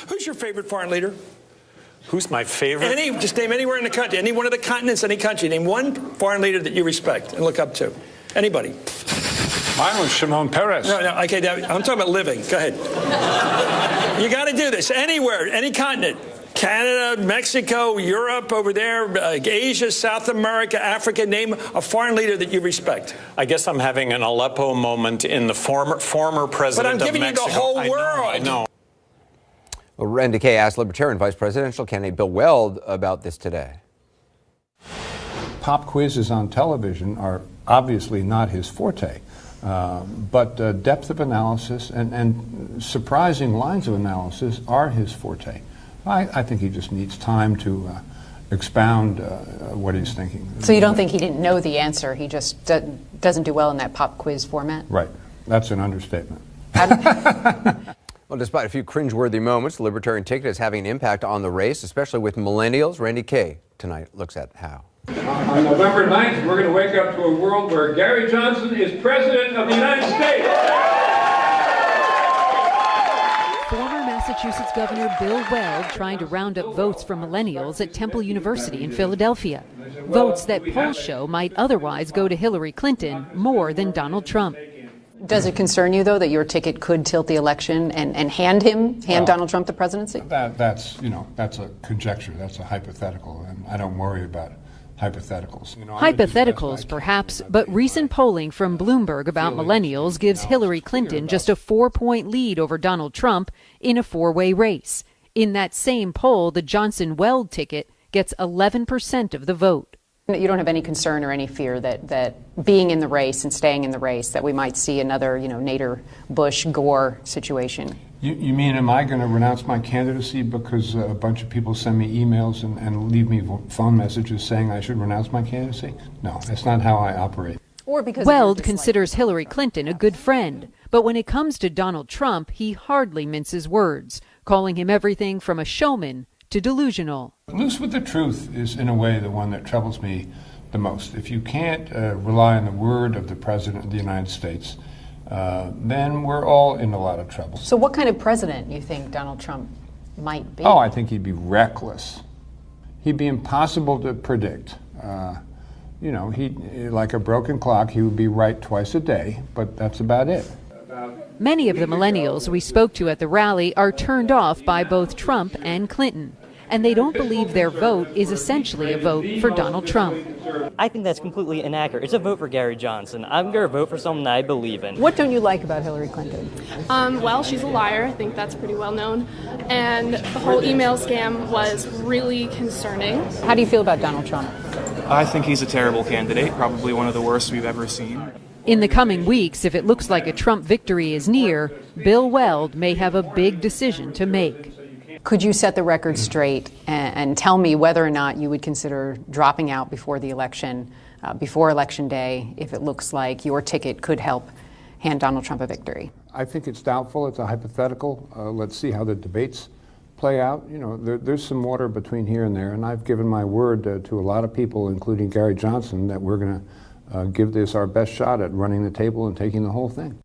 Who's your favorite foreign leader? Who's my favorite? Just name anywhere in the country, any one of the continents, any country. Name one foreign leader that you respect and look up to. Anybody. Mine was Shimon Peres. No, okay, I'm talking about living. Go ahead. You got to do this. Anywhere, any continent. Canada, Mexico, Europe, over there, Asia, South America, Africa. Name a foreign leader that you respect. I guess I'm having an Aleppo moment in the former president of Mexico. But I'm giving you the whole world. I know. Well, Randy Kaye asked Libertarian vice presidential candidate Bill Weld about this today. Pop quizzes on television are obviously not his forte, but depth of analysis and surprising lines of analysis are his forte. I think he just needs time to expound what he's thinking. So you don't think he didn't know the answer, he just doesn't do well in that pop quiz format? Right. That's an understatement. Well, despite a few cringeworthy moments, the Libertarian ticket is having an impact on the race, especially with millennials. Randy Kaye tonight looks at how. On November 9th, we're going to wake up to a world where Gary Johnson is President of the United States. Former Massachusetts Governor Bill Weld trying to round up votes from millennials at Temple University in Philadelphia. Votes that polls show might otherwise go to Hillary Clinton more than Donald Trump. Does it concern you, though, that your ticket could tilt the election and hand Donald Trump the presidency? That's a conjecture. That's a hypothetical, and I don't worry about hypotheticals. Hypotheticals, perhaps, but recent polling from Bloomberg about millennials gives Hillary Clinton just a 4-point lead over Donald Trump in a four-way race. In that same poll, the Johnson-Weld ticket gets 11% of the vote. You don't have any concern or any fear that being in the race and staying in the race, that we might see another, Nader, Bush, Gore situation? You mean, am I going to renounce my candidacy because a bunch of people send me emails and leave me phone messages saying I should renounce my candidacy? No, that's not how I operate. Or because Weld considers Hillary Clinton a good friend, but when it comes to Donald Trump, he hardly minces words, calling him everything from a showman to delusional. Loose with the truth is, in a way, the one that troubles me the most. If you can't rely on the word of the President of the United States, then we're all in a lot of trouble. So what kind of president you think Donald Trump might be? Oh, I think he'd be reckless. He'd be impossible to predict. He, like a broken clock, he would be right twice a day, but that's about it. Many of the millennials we spoke to at the rally are turned off by both Trump and Clinton, and they don't believe their vote is essentially a vote for Donald Trump. I think that's completely inaccurate. It's a vote for Gary Johnson. I'm going to vote for someone that I believe in. What don't you like about Hillary Clinton? Well, she's a liar. I think that's pretty well known. And the whole email scam was really concerning. How do you feel about Donald Trump? I think he's a terrible candidate, probably one of the worst we've ever seen. In the coming weeks, if it looks like a Trump victory is near, Bill Weld may have a big decision to make. Could you set the record straight and tell me whether or not you would consider dropping out before the election, before Election Day, if it looks like your ticket could help hand Donald Trump a victory? I think it's doubtful. It's a hypothetical. Let's see how the debates play out. There's some water between here and there, and I've given my word to a lot of people, including Gary Johnson, that we're going to give this our best shot at running the table and taking the whole thing.